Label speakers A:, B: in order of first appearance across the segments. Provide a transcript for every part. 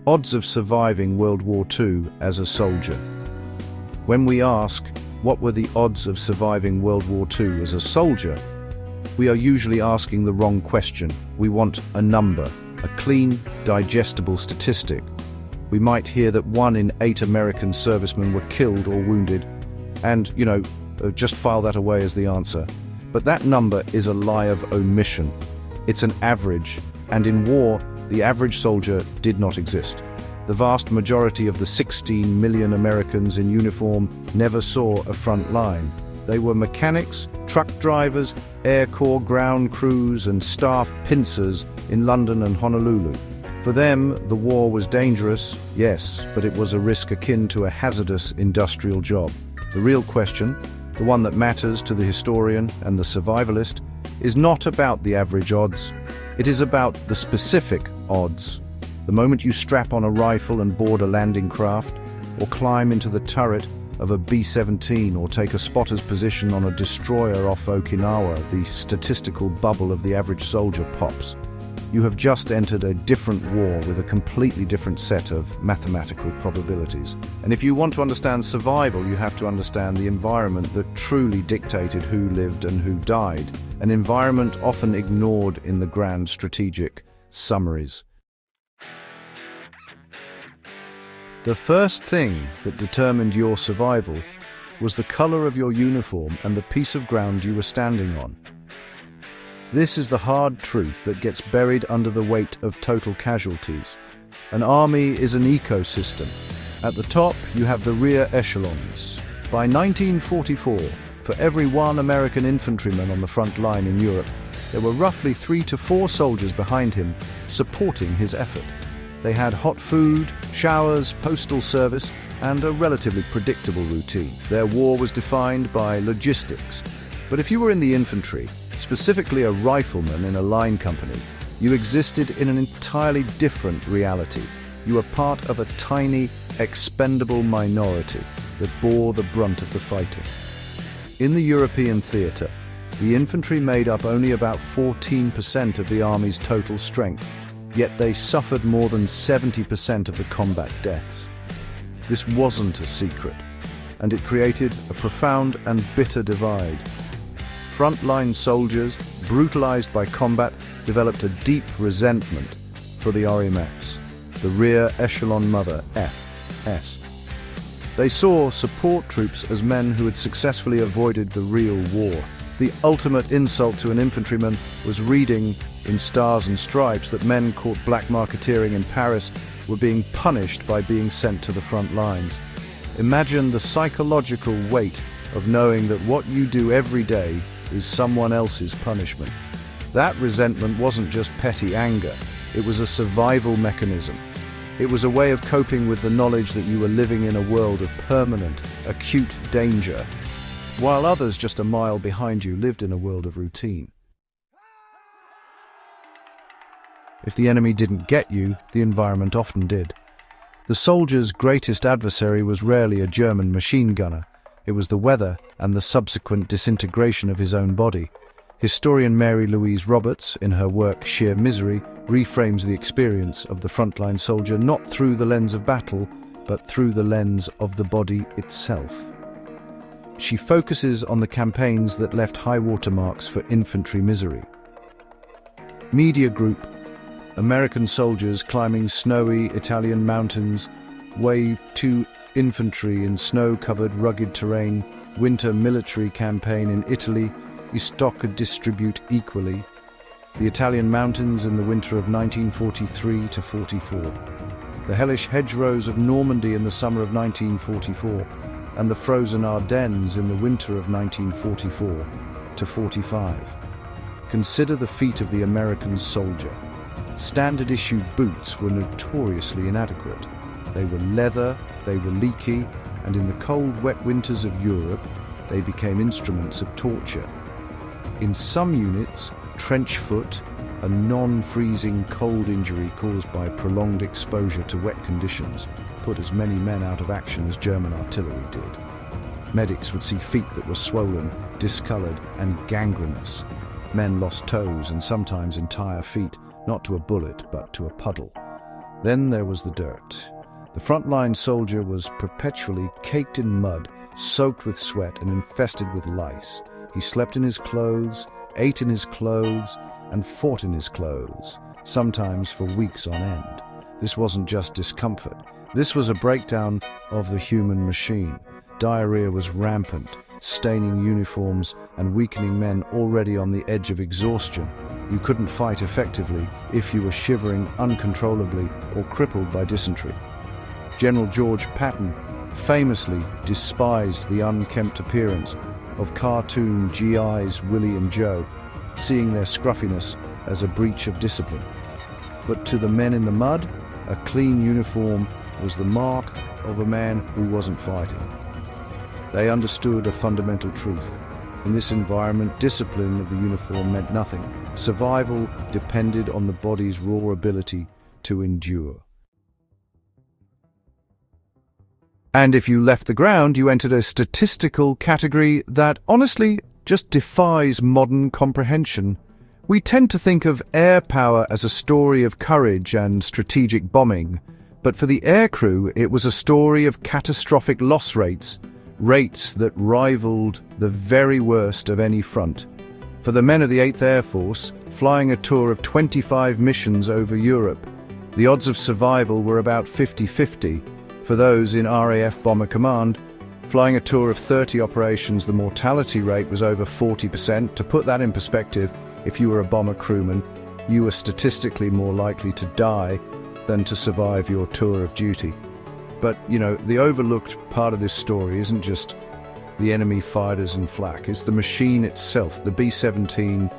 A: Odds of surviving World War II as a soldier. When we ask, what were the odds of surviving World War II as a soldier, we are usually asking the wrong question. We want a number, a clean, digestible statistic. We might hear that 1 in 8 American servicemen were killed or wounded, and, just file that away as the answer. But that number is a lie of omission. It's an average, and in war, the average soldier did not exist. The vast majority of the 16 million Americans in uniform never saw a front line. They were mechanics, truck drivers, Air Corps ground crews, and staff pincers in London and Honolulu. For them, the war was dangerous, yes, but it was a risk akin to a hazardous industrial job. The real question, the one that matters to the historian and the survivalist, is not about the average odds. It is about the specific odds. The moment you strap on a rifle and board a landing craft, or climb into the turret of a B-17 or take a spotter's position on a destroyer off Okinawa, the statistical bubble of the average soldier pops. You have just entered a different war with a completely different set of mathematical probabilities. And if you want to understand survival, you have to understand the environment that truly dictated who lived and who died, an environment often ignored in the grand strategic summaries. The first thing that determined your survival was the color of your uniform and the piece of ground you were standing on. This is the hard truth that gets buried under the weight of total casualties. An army is an ecosystem. At the top, you have the rear echelons. By 1944, for every 1 American infantryman on the front line in Europe, there were roughly 3 to 4 soldiers behind him supporting his effort. They had hot food, showers, postal service, and a relatively predictable routine. Their war was defined by logistics. But if you were in the infantry, specifically a rifleman in a line company, you existed in an entirely different reality. You were part of a tiny, expendable minority that bore the brunt of the fighting. In the European theatre, the infantry made up only about 14% of the army's total strength, yet they suffered more than 70% of the combat deaths. This wasn't a secret, and it created a profound and bitter divide. Frontline soldiers, brutalized by combat, developed a deep resentment for the RMFs, the Rear Echelon Mother, FS. They saw support troops as men who had successfully avoided the real war. The ultimate insult to an infantryman was reading in Stars and Stripes that men caught black marketeering in Paris were being punished by being sent to the front lines. Imagine the psychological weight of knowing that what you do every day is someone else's punishment. That resentment wasn't just petty anger, it was a survival mechanism. It was a way of coping with the knowledge that you were living in a world of permanent, acute danger, while others just a mile behind you lived in a world of routine. If the enemy didn't get you, the environment often did. The soldier's greatest adversary was rarely a German machine gunner. It was the weather and the subsequent disintegration of his own body. Historian Mary Louise Roberts, in her work Sheer Misery, reframes the experience of the frontline soldier not through the lens of battle, but through the lens of the body itself. She focuses on the campaigns that left high watermarks for infantry misery. Media Group: American soldiers climbing snowy Italian mountains, WW2 infantry in snow-covered rugged terrain, winter military campaign in Italy, stock and distribute equally. The Italian mountains in the winter of 1943 to 44. The hellish hedgerows of Normandy in the summer of 1944, and the frozen Ardennes in the winter of 1944 to 45. Consider the feet of the American soldier. Standard-issue boots were notoriously inadequate. They were leather, they were leaky, and in the cold, wet winters of Europe, they became instruments of torture. In some units, trench foot, a non-freezing cold injury caused by prolonged exposure to wet conditions, put as many men out of action as German artillery did. Medics would see feet that were swollen, discolored, and gangrenous. Men lost toes and sometimes entire feet, not to a bullet but to a puddle. Then there was the dirt. The frontline soldier was perpetually caked in mud, soaked with sweat and infested with lice. He slept in his clothes, ate in his clothes, and fought in his clothes, sometimes for weeks on end. This wasn't just discomfort. This was a breakdown of the human machine. Diarrhea was rampant, staining uniforms and weakening men already on the edge of exhaustion. You couldn't fight effectively if you were shivering uncontrollably or crippled by dysentery. General George Patton famously despised the unkempt appearance of cartoon GIs Willie and Joe, seeing their scruffiness as a breach of discipline. But to the men in the mud, a clean uniform was the mark of a man who wasn't fighting. They understood a fundamental truth. In this environment, discipline of the uniform meant nothing. Survival depended on the body's raw ability to endure. And if you left the ground, you entered a statistical category that, honestly, just defies modern comprehension. We tend to think of air power as a story of courage and strategic bombing, but for the aircrew, it was a story of catastrophic loss rates that rivaled the very worst of any front. For the men of the 8th Air Force, flying a tour of 25 missions over Europe, the odds of survival were about 50-50. For those in RAF Bomber Command, flying a tour of 30 operations, the mortality rate was over 40%. To put that in perspective, if you were a bomber crewman, you were statistically more likely to die than to survive your tour of duty. But, the overlooked part of this story isn't just the enemy fighters and flak, it's the machine itself. The B-17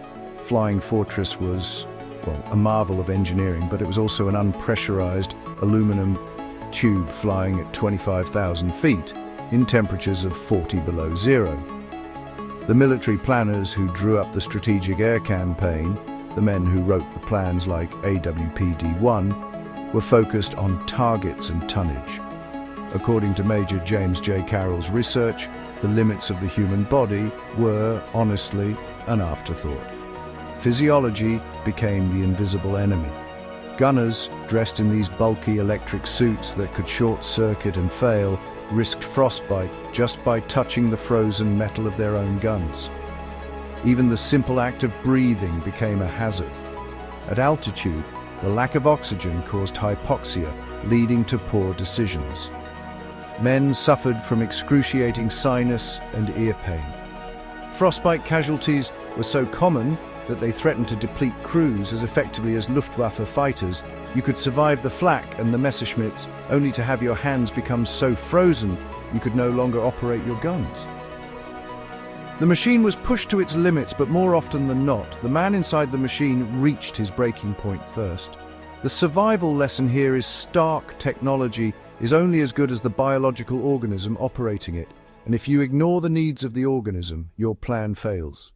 A: Flying Fortress was, a marvel of engineering, but it was also an unpressurized aluminum tube flying at 25,000 feet in temperatures of 40 below zero. The military planners who drew up the Strategic Air Campaign, the men who wrote the plans like WW2, were focused on targets and tonnage. According to Major James J. Carroll's research, the limits of the human body were, honestly, an afterthought. Physiology became the invisible enemy. Gunners, dressed in these bulky electric suits that could short-circuit and fail, risked frostbite just by touching the frozen metal of their own guns. Even the simple act of breathing became a hazard. At altitude, the lack of oxygen caused hypoxia, leading to poor decisions. Men suffered from excruciating sinus and ear pain. Frostbite casualties were so common that they threatened to deplete crews as effectively as Luftwaffe fighters. You could survive the flak and the Messerschmitts only to have your hands become so frozen you could no longer operate your guns. The machine was pushed to its limits, but more often than not, the man inside the machine reached his breaking point first. The survival lesson here is stark: technology is only as good as the biological organism operating it, and if you ignore the needs of the organism, your plan fails.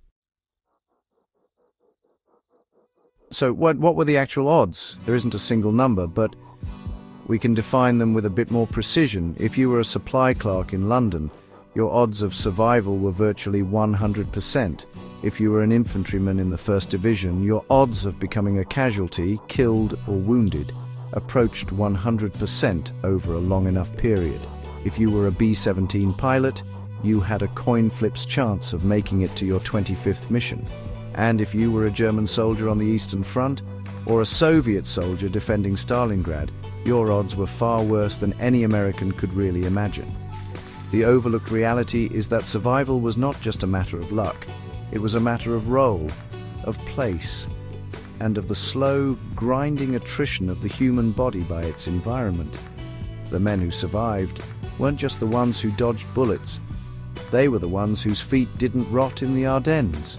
A: So what were the actual odds? There isn't a single number, but we can define them with a bit more precision. If you were a supply clerk in London, your odds of survival were virtually 100%. If you were an infantryman in the 1st Division, your odds of becoming a casualty, killed or wounded, approached 100% over a long enough period. If you were a B-17 pilot, you had a coin flip's chance of making it to your 25th mission. And if you were a German soldier on the Eastern Front, or a Soviet soldier defending Stalingrad, your odds were far worse than any American could really imagine. The overlooked reality is that survival was not just a matter of luck. It was a matter of role, of place, and of the slow, grinding attrition of the human body by its environment. The men who survived weren't just the ones who dodged bullets. They were the ones whose feet didn't rot in the Ardennes,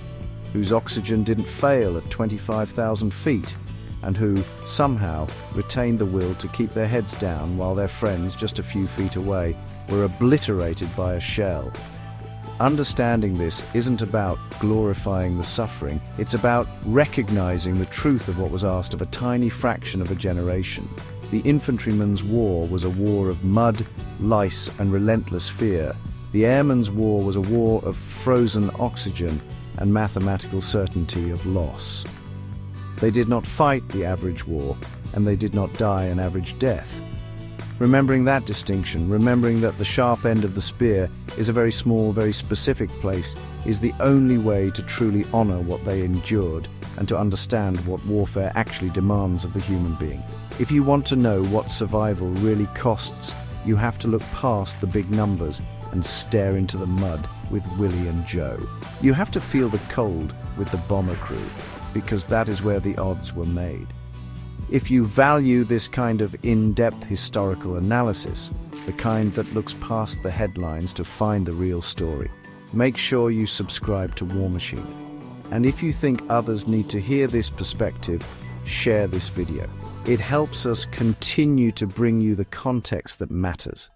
A: whose oxygen didn't fail at 25,000 feet, and who, somehow, retained the will to keep their heads down while their friends, just a few feet away, were obliterated by a shell. Understanding this isn't about glorifying the suffering, it's about recognizing the truth of what was asked of a tiny fraction of a generation. The infantryman's war was a war of mud, lice, and relentless fear. The airman's war was a war of frozen oxygen and mathematical certainty of loss. They did not fight the average war, and they did not die an average death. Remembering that distinction, remembering that the sharp end of the spear is a very small, very specific place, is the only way to truly honor what they endured and to understand what warfare actually demands of the human being. If you want to know what survival really costs, you have to look past the big numbers and stare into the mud with Willie and Joe. You have to feel the cold with the bomber crew, because that is where the odds were made. If you value this kind of in-depth historical analysis, the kind that looks past the headlines to find the real story, make sure you subscribe to War Machine. And if you think others need to hear this perspective, share this video. It helps us continue to bring you the context that matters.